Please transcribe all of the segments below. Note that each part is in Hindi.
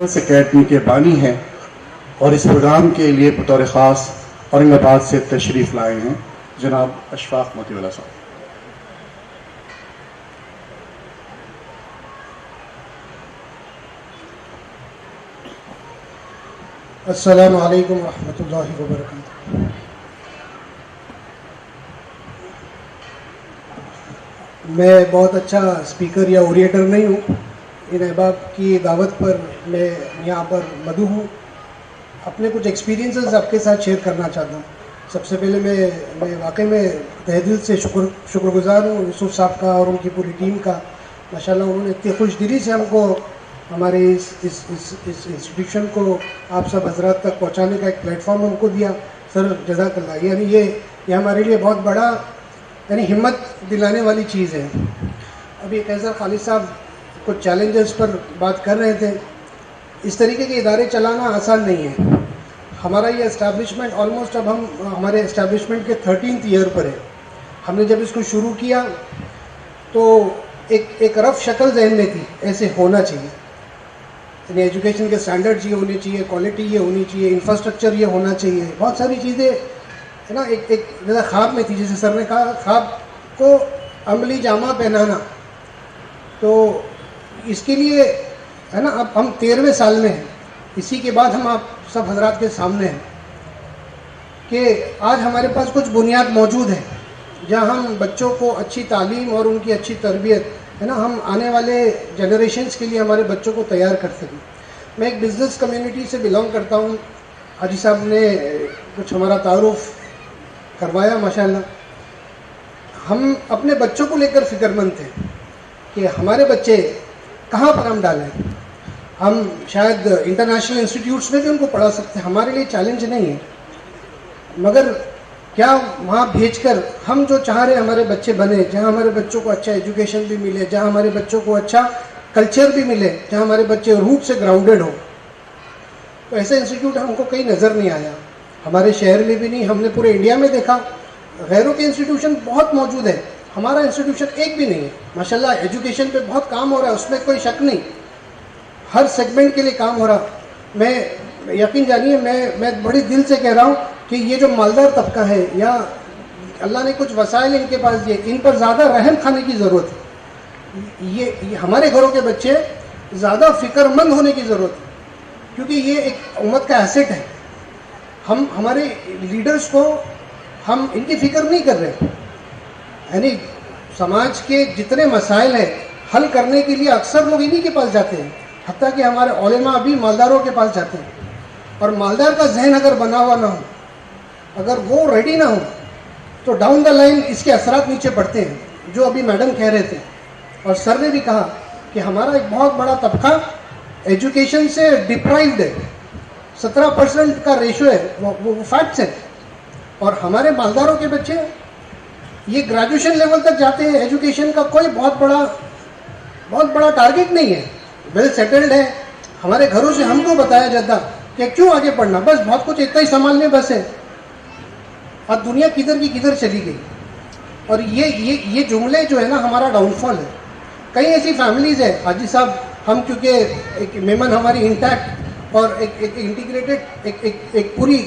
अकेडमी के बानी हैं और इस प्रोग्राम के लिए बतौर ख़ास औरंगाबाद से तशरीफ़ लाए हैं जनाब अशफाक मोतीवाला साहब। अस्सलामु अलैकुम रहमतुल्लाहि व बरकातुहू। मैं बहुत अच्छा स्पीकर या ओरिएटर नहीं हूँ। इन अहबाब की दावत पर मैं यहाँ पर मदऊ हूँ। अपने कुछ एक्सपीरियंसेस आपके साथ शेयर करना चाहता हूँ। सबसे पहले मैं वाकई में तहे दिल से शुक्रगुज़ार हूँ यूसुफ साहब का और उनकी पूरी टीम का। माशाल्लाह उन्होंने इतनी खुशदिली से हमको हमारे इस इंस्टीट्यूशन को आप सब हजरात तक पहुँचाने का एक प्लेटफॉर्म हमको दिया। सर जज़ाकल्लाह। यानी ये हमारे लिए बहुत बड़ा यानी हिम्मत दिलाने वाली चीज़ है। अभी कैसर खालिद साहब कुछ चैलेंजेस पर बात कर रहे थे। इस तरीके के इदारे चलाना आसान नहीं है। हमारा ये इस्टेब्लिशमेंट ऑलमोस्ट अब हम हमारे इस्टेब्लिशमेंट के 13th ईयर पर है। हमने जब इसको शुरू किया तो एक रफ शक्ल जहन में थी, ऐसे होना चाहिए, यानी एजुकेशन के स्टैंडर्ड्स ये होने चाहिए, क्वालिटी ये होनी चाहिए, इंफ्रास्ट्रक्चर ये होना चाहिए, बहुत सारी चीज़ें है ना। एक जैसा ख्वाब में थी, जैसे सर ने कहा, ख्वाब को अमली जामा पहनाना। तो इसके लिए है ना अब हम 13वें साल में हैं। इसी के बाद हम आप सब हजरात के सामने हैं कि आज हमारे पास कुछ बुनियाद मौजूद है जहाँ हम बच्चों को अच्छी तालीम और उनकी अच्छी तरबियत है ना, हम आने वाले जनरेशन्स के लिए हमारे बच्चों को तैयार कर सकें। मैं एक बिज़नेस कम्युनिटी से बिलोंग करता हूँ। हाजी साहब ने कुछ हमारा तारुफ करवाया माशाल्लाह। हम अपने बच्चों को लेकर फ़िक्रमंद थे कि हमारे बच्चे कहाँ पर हम डालें। हम शायद इंटरनेशनल इंस्टीट्यूट्स में भी उनको पढ़ा सकते हैं, हमारे लिए चैलेंज नहीं है, मगर क्या वहाँ भेजकर हम जो चाह रहे हमारे बच्चे बने, जहाँ हमारे बच्चों को अच्छा एजुकेशन भी मिले, जहाँ हमारे बच्चों को अच्छा कल्चर भी मिले, जहाँ हमारे बच्चे रूट से ग्राउंडेड हो। तो ऐसा इंस्टीट्यूट हमको कहीं नज़र नहीं आया, हमारे शहर में भी नहीं, हमने पूरे इंडिया में देखा। गैरों के इंस्टीट्यूशन बहुत मौजूद है, हमारा इंस्टीट्यूशन एक भी नहीं है। माशाल्लाह एजुकेशन पे बहुत काम हो रहा है, उसमें कोई शक नहीं, हर सेगमेंट के लिए काम हो रहा। मैं यकीन जानिए मैं बड़ी दिल से कह रहा हूँ कि ये जो मालदार तबका है या अल्लाह ने कुछ वसाइल इनके पास दिए, इन पर ज़्यादा रहम खाने की ज़रूरत है। ये हमारे घरों के बच्चे ज़्यादा फ़िक्रमंद होने की ज़रूरत है, क्योंकि ये एक उम्मत का एसेट है। हम हमारे लीडर्स को हम इनकी फ़िक्र नहीं कर रहे। यानी समाज के जितने मसाइल हैं हल करने के लिए अक्सर लोग इन्हीं के पास जाते हैं, हत्ता कि हमारे उलेमा भी मालदारों के पास जाते हैं। और मालदार का जहन अगर बना हुआ ना हो, अगर वो रेडी ना हो, तो डाउन द लाइन इसके असरात नीचे पड़ते हैं, जो अभी मैडम कह रहे थे और सर ने भी कहा कि हमारा एक बहुत बड़ा तबका एजुकेशन से डिप्राइव्ड है। 17% का रेशो है, वो फैक्ट्स है। और हमारे मालदारों के बच्चे ये ग्रेजुएशन लेवल तक जाते हैं, एजुकेशन का कोई बहुत बड़ा टारगेट नहीं है, वेल सेटल्ड है। हमारे घरों से हमको बताया जाता कि क्यों आगे पढ़ना, बस बहुत कुछ इतना ही संभालने बस है। और दुनिया किधर की किधर चली गई। और ये जुमले जो है ना, हमारा डाउनफॉल है। कई ऐसी फैमिलीज़ है हाजी साहब, हम क्योंकि एक मेमन हमारी इंटैक्ट और एक इंटीग्रेटेड एक पूरी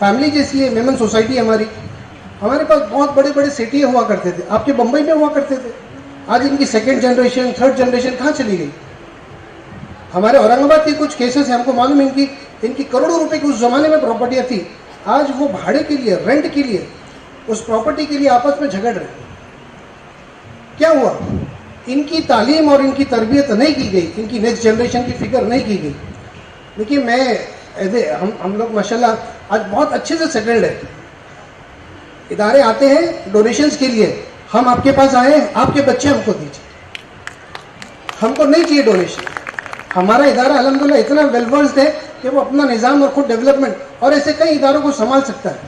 फैमिली जैसी है, मेमन सोसाइटी हमारी। हमारे पास बहुत बड़े बड़े सिटी हुआ करते थे, आपके बम्बई में हुआ करते थे। आज इनकी 2nd जनरेशन 3rd जनरेशन कहाँ चली गई। हमारे औरंगाबाद के कुछ केसेस हैं, हमको मालूम है इनकी करोड़ों रुपए की उस ज़माने में प्रॉपर्टियाँ थी, आज वो भाड़े के लिए, रेंट के लिए, उस प्रॉपर्टी के लिए आपस में झगड़ रहे। क्या हुआ? इनकी तालीम और इनकी तरबियत नहीं की गई, इनकी नेक्स्ट जनरेशन की फिक्र नहीं की गई। देखिए हम लोग माशाल्लाह आज बहुत अच्छे से सेटल्ड है। इदारे आते हैं डोनेशंस के लिए, हम आपके पास आए, आपके बच्चे हमको दीजिए, हमको नहीं चाहिए डोनेशन। हमारा इदारा अल्हम्दुलिल्लाह इतना वेल वर्स्ड है कि वो अपना निज़ाम और खुद डेवलपमेंट और ऐसे कई इदारों को संभाल सकता है।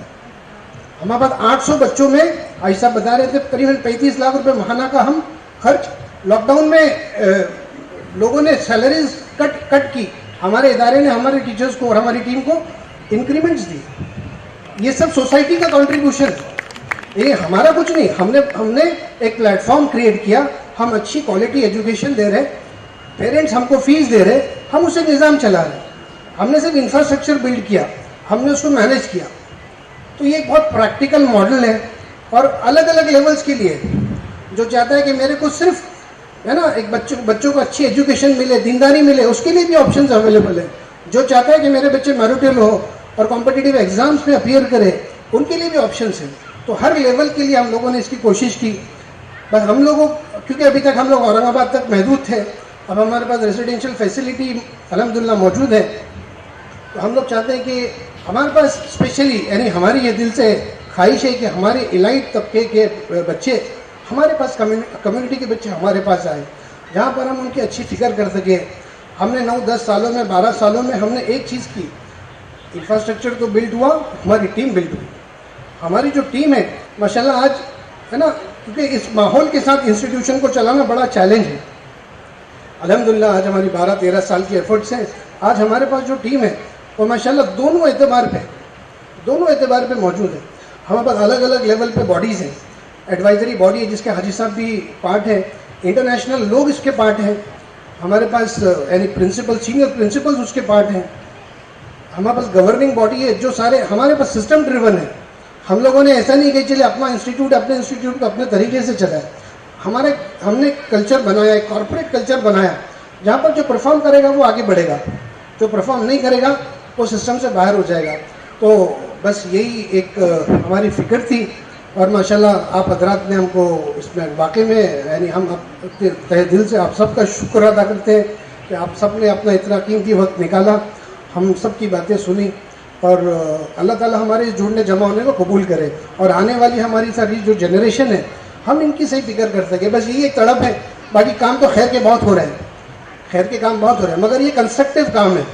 हमारे पास 800 बच्चों में ऐसा बता रहे थे करीबन 35 लाख रुपए महाना का हम खर्च। लॉकडाउन में लोगों ने सैलरीज कट की, हमारे इदारे ने हमारे टीचर्स को और हमारी टीम को इंक्रीमेंट्स दी। ये सब सोसाइटी का कंट्रीब्यूशन, ये हमारा कुछ नहीं। हमने एक प्लेटफॉर्म क्रिएट किया, हम अच्छी क्वालिटी एजुकेशन दे रहे हैं। पेरेंट्स हमको फीस दे रहे, हम उसे निज़ाम चला रहे, हमने सिर्फ इंफ्रास्ट्रक्चर बिल्ड किया, हमने उसको मैनेज किया। तो ये एक बहुत प्रैक्टिकल मॉडल है और अलग अलग लेवल्स के लिए। जो चाहता है कि मेरे को सिर्फ है ना एक बच्चों को अच्छी एजुकेशन मिले, दीनदारी मिले, उसके लिए भी ऑप्शंस अवेलेबल है। जो चाहता है कि मेरे बच्चे मैरिटल हो और कॉम्पिटिटिव एग्जाम्स में अपीयर करे, उनके लिए भी ऑप्शंस हैं। तो हर लेवल के लिए हम लोगों ने इसकी कोशिश की। बस हम लोगों, क्योंकि अभी तक हम लोग औरंगाबाद तक महदूद थे, अब हमारे पास रेजिडेंशियल फैसिलिटी अल्हम्दुलिल्लाह मौजूद है। तो हम लोग चाहते हैं कि हमारे पास स्पेशली, यानी हमारी ये दिल से ख्वाहिश है कि हमारे इलाइट तबके के बच्चे हमारे पास, कम्युनिटी के बच्चे हमारे पास आए, जहाँ पर हम उनकी अच्छी फिक्र कर सकें। हमने 9-10 सालों में, 12 सालों में हमने एक चीज़ की, इंफ्रास्ट्रक्चर तो बिल्ड हुआ, हमारी टीम बिल्ड हुई। हमारी जो टीम है माशाल्लाह आज, है ना, क्योंकि इस माहौल के साथ इंस्टीट्यूशन को चलाना बड़ा चैलेंज है। अल्हम्दुलिल्लाह आज हमारी 12-13 साल की एफर्ट्स हैं। आज हमारे पास जो टीम है वो माशाल्लाह दोनों एतबार पे मौजूद है। हमारे पास अलग अलग लेवल पे बॉडीज़ हैं। एडवाइजरी बॉडी है जिसके हाजी साहब भी पार्ट है, इंटरनेशनल लोग इसके पार्ट हैं, हमारे पास यानी प्रिंसिपल, सीनियर प्रिंसिपल्स उसके पार्ट हैं। हमारे पास गवर्निंग बॉडी है, जो सारे हमारे पास सिस्टम ड्रिवन है। हम लोगों ने ऐसा नहीं कि चले अपने इंस्टीट्यूट को अपने तरीके से चलाए। हमने कल्चर बनाया, एक कॉर्पोरेट कल्चर बनाया, जहाँ पर जो परफॉर्म करेगा वो आगे बढ़ेगा, जो परफॉर्म नहीं करेगा वो सिस्टम से बाहर हो जाएगा। तो बस यही एक हमारी फ़िक्र थी और माशाल्लाह आप हजरात ने हमको इसमें वाकई में, यानी हम तहे दिल से आप सबका शुक्र अदा करते हैं कि आप सब ने अपना इतना कीमती वक्त निकाला, हम सब की बातें सुनी और अल्लाह ताला हमारे जुड़ने जमा होने को कबूल करे और आने वाली हमारी सारी जो जनरेशन है हम इनकी सही फिक्र कर सके। बस यही एक तड़प है। बाकी काम तो खैर के बहुत हो रहे हैं, खैर के काम बहुत हो रहे हैं, मगर ये कंस्ट्रक्टिव काम है।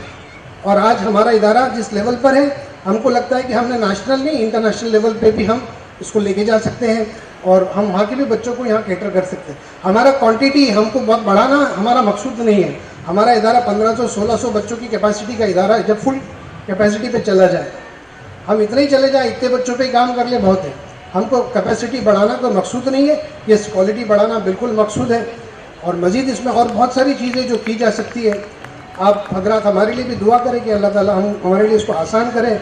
और आज हमारा इदारा जिस लेवल पर है, हमको लगता है कि हमने नेशनल नहीं, इंटरनेशनल लेवल पे भी हम इसको लेके जा सकते हैं और हम वहाँ के भी बच्चों को यहाँ कैटर कर सकते हैं। हमारा क्वांटिटी हमको बहुत बढ़ाना हमारा मकसूद नहीं है। हमारा इदारा 1500-1600 बच्चों की कैपेसिटी का इदारा है। जब फुल कैपेसिटी पे चला जाए, हम इतने ही चले जाए, इतने बच्चों पे काम कर ले बहुत है। हमको कैपेसिटी बढ़ाना कोई मकसूद नहीं है, ये क्वालिटी बढ़ाना बिल्कुल मकसूद है। और मज़ीद इसमें और बहुत सारी चीज़ें जो की जा सकती है। आप हजरात हमारे लिए भी दुआ करें कि अल्लाह ताला हमारे लिए इसको आसान करें।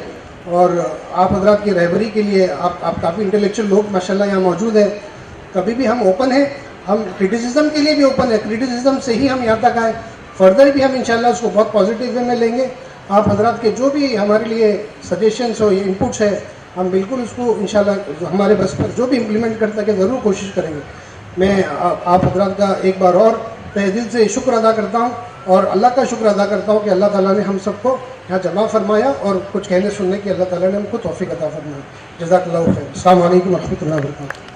और आप हजरात की रहबरी के लिए आप काफ़ी इंटेलेक्चुअल लोग माशाल्लाह यहाँ मौजूद हैं। कभी भी हम ओपन हैं, हम क्रिटिसिज्म के लिए भी ओपन है। क्रिटिसिज्म से ही हम यहाँ तक आए, फर्दर भी हम इंशाल्लाह उसको बहुत पॉजिटिव वे में लेंगे। आप हजरात के जो भी हमारे लिए सजेशंस हो, इनपुट्स है, हम बिल्कुल उसको इंशाल्लाह हमारे बस पर जो भी इम्प्लीमेंट कर सके ज़रूर कोशिश करेंगे। मैं आप हजरात का एक बार और तहे दिल से शुक्र अदा करता हूँ और अल्लाह का शुक्र अदा करता हूँ कि अल्लाह ताला ने हम सबको यहाँ जमा फरमाया और कुछ कहने सुनने की अल्लाह ताला ने हमको तौफीक अता फरमाया। जज़ाकल्लाहु खैर। अस्सलामु अलैकुम व रहमतुल्लाहि व बरकातुहू।